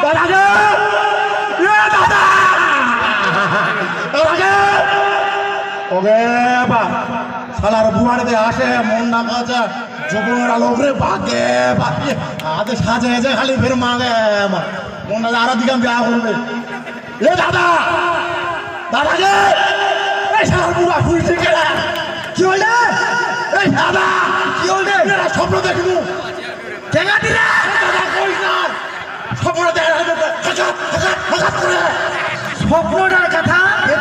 দাদা দাদা ওকে বা শালার বুয়াড়িতে আসে মন না কাছে যৌবনের আলো রে ভাগে ভাগে হাতে সাজে এসে খালি ফের মাগে মন না আরো দিকে বিয়া করবে এ দাদা দাদা গে এই শালার বুয়া ফুলছে কেনা কি হলে এই দাদা কি হলে এরা স্বপ্ন দেখনু জায়গা দিলে দাদা কই না স্বপ্ন দেখা হঠাৎ করে স্বপ্নটার কথা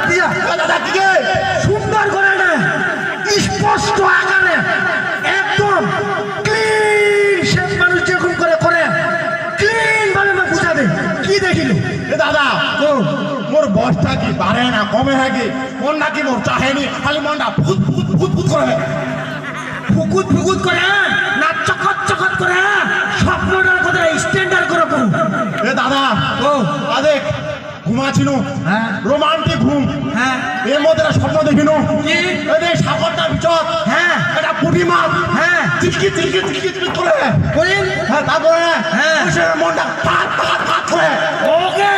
দিয়া দাদা দিকে সুন্দর করে না স্পষ্ট আকারে একদম ক্লিন শেপ মানুষ যেরকম করে করে ক্লিন ভাবে বুঝাবে কি দেখিল এ দাদা ও মোর বসটা কি বাড়ে না কমে নাকি মন নাকি মোর চাহেনি খালি মনটা ফুট ফুট ফুট ফুট করে ফুকুত ফুকুত করে না চকত চকত করে স্বপ্নটার কথা স্ট্যান্ডার্ড করে করু এ দাদা ও আদে ঘুমাছিল হ্যাঁ রোমান্টিক ঘুম হ্যাঁ এর মধ্যে একটা স্বপ্ন দেখিনো কি এই সাগরটার ভিতর হ্যাঁ এটা পুঁটি মাছ হ্যাঁ চিটকি চিটকি চিটকি চিটকি করে বলিন হ্যাঁ তারপরে হ্যাঁ। মনটা পাট পাট পাট করে ওকে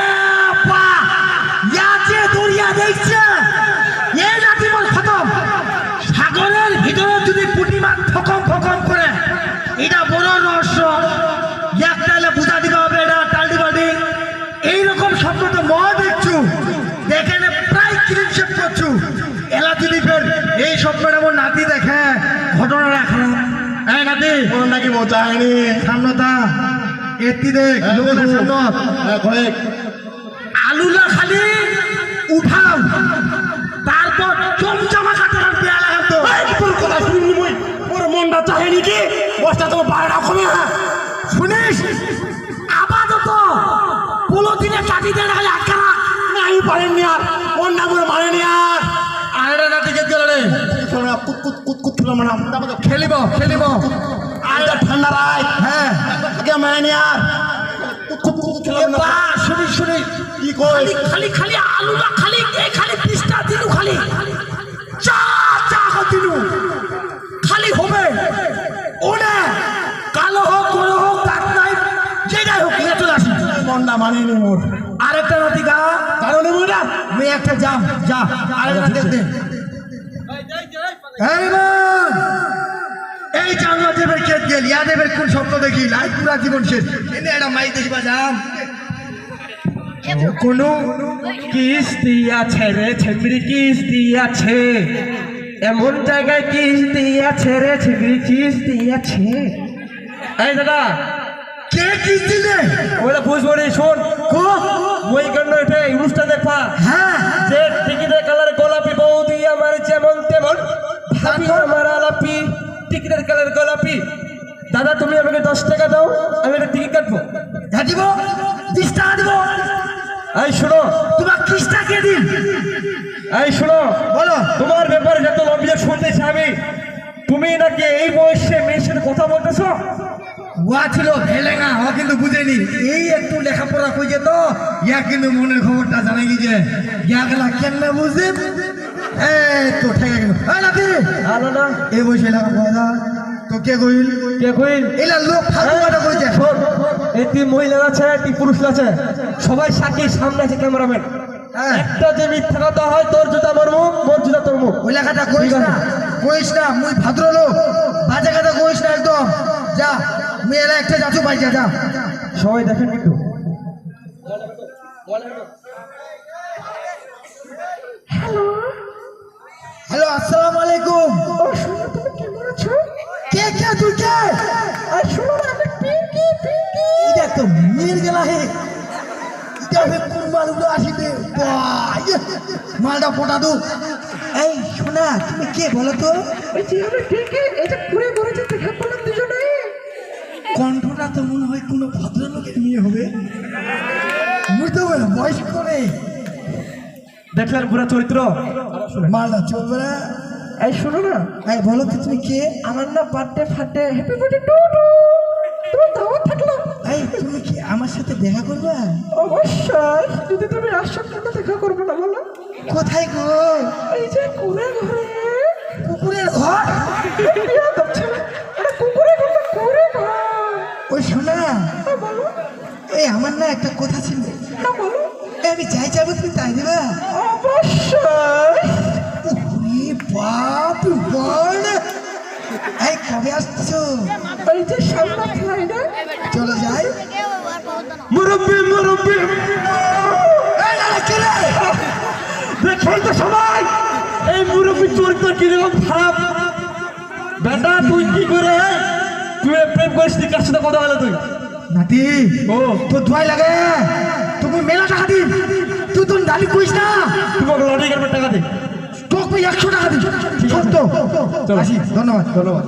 পা ইয়াতে দরিয়া দেখছে এই রাতে বল খতম সাগরের ভিতরে যদি পুঁটি মাছ ফকম ফকম করে এটা বড় রহস্য একটালে বুঝা দিতে হবে এটা টাল্টি বাল্টি এইরকম স্বপ্ন তো ম দেখছু দেখে না প্রায় ক্লিন শেপ করছু এলা যদি ফের এই স্বপ্নটা আমার নাতি দেখে ঘটনা রাখলাম এই নাতি মন নাকি মোর চাহেনি সামনতা এটি দেখ লোকের সামনত ঘরে আলুলা খালি উঠাও তারপর চমচমা কাটার পেয়া লাগাম তো তোর কথা শুনিনি মই মোর মনটা চাহেনি কি বসটা তো বাইরে কমে শুনিস আপাতত পলিথিনে কাটি দিয়ে খালি আটকা রাখ নাই পারেননি আর মন না করে মারেনি আর আরে নাতি কে গেল রে কুত কুত কুত কুত ছিল মানে আমাকে খেলিব খেলিব আইটা ঠান্ডা রাই হ্যাঁ আগে মারেনি আর কুত কুত কুত ছিল না বা শুনি শুনি কি কই খালি খালি খালি আলুলা খালি এই খালি পিস্তা দিলু খালি চা চা দিলু খালি হবে ওনে কালো হোক গোলো হোক কাক নাই যেটাই হোক নিয়ে চলে আসি মনটা মানেনি মোর আরেকটা নাতি গা কারণে মোরা মেয়ে একটা যাম যা আরেকটা দেখতে এই জানলা দেবের ক্ষেত গেল ইয়া দেবের কোন স্বপ্ন দেখি লাই পুরা জীবন শেষ এনে একটা মাই দেখিবা যাম কোনো কিস্তি আছে রে ছেবড়ি কিস্তি আছে এমন জায়গায় কিস্তি আছে রে ছেবড়ি কিস্তি আছে এই দাদা কে কি দিলে ওটা বুঝবো রে শোন কো ওই কারণে এটা ইউজটা দেখা হ্যাঁ যে টিকিটের কালার গোলাপি বৌদি আমার যেমন তেমন ভাবি আমার আলাপি টিকিটের কালার গোলাপি দাদা তুমি আমাকে 10 টাকা দাও আমি একটা টিকিট কাটবো হ্যাঁ দিব 20 টাকা দিব এই শোনো তোমার কিস্তা কে দিন এই শোনো বলো তোমার ব্যাপারে যত অভিযোগ শুনতেছি আমি তুমি নাকি এই বয়সে মেয়ের সাথে কথা বলতেছো ওয়া ছিল ভেলেঙ্গা ও কিন্তু বুঝেনি এই একটু লেখাপড়া কইছে তো ইয়া কিন্তু মনের খবরটা জানাই গিয়েছে ইয়া গেলা কেন বুঝে এই তো ঠেকে গেল এই নাতি আলো না এই বসে লেখাপড়া তো কে কইল কে কইল এলা লোক ফালতু কথা কইছে শোন এই তুই মহিলা আছে তুই পুরুষ আছে সবাই সাক্ষী সামনে আছে ক্যামেরাম্যান হ্যাঁ একটা যে মিথ্যা কথা হয় তোর জুতা মোর মুখ মোর জুতা তোর মুখ ওই লেখাটা কইস না মুই ভদ্রলোক বাজে কথা কইস না একদম যা মেয়েরা একটা যাচ্ছ পাই যা যা সবাই দেখেন কিন্তু হ্যালো আসসালামু আলাইকুম কে কে তুই কে এটা তো মেয়ের গেলা হে এটা হে কোন মালগুলো আসিতে মালটা ফোটা দু এই শোনা তুমি কে বলো তো কণ্ঠটা তো মনে হয় কোনো ভদ্রলোকের মেয়ে হবে বুঝতে পারো বয়স করে দেখলেন পুরা চরিত্র মালটা চলবে না এই শোনো না এই বলো তো তুমি কে আমার না বার্থডে ফাটে হ্যাপি বার্থডে টু টু তোমার দাওয়াত থাকলো এই তুমি কি আমার সাথে দেখা করবে অবশ্যই যদি তুমি আসো কেন দেখা করবো না বলো কোথায় গো এই যে কোলে ঘরে কুকুরের ঘর কুকুরে ঘর ওই শোনা বলো এই আমার না একটা কথা ছিল। এই আমি যাই যাবো তুমি তাই দেবা? অবশ্যই। ওরে বাপ বল, এই কবে আসছো? এই যে সামনে ফ্লাইটে। চলো যাই। মুরব্বি মুরব্বি এই দাদা কে রে? দেখেন তো সবাই এই মুরব্বি চরিত্র কিরকম খারাপ। বেটা তুই কি করে তুই প্রেম করিস নি? কার সাথে কথা বলে তুই? নাতি ও তো দোয়াই লাগে, তুমি মেলা টাকা দিন, তুই তো ডালি কইস না, তোমাকে লটারি কাটবে টাকা দে। তোকে 100 টাকা দিন। সত্য। আসি, ধন্যবাদ ধন্যবাদ।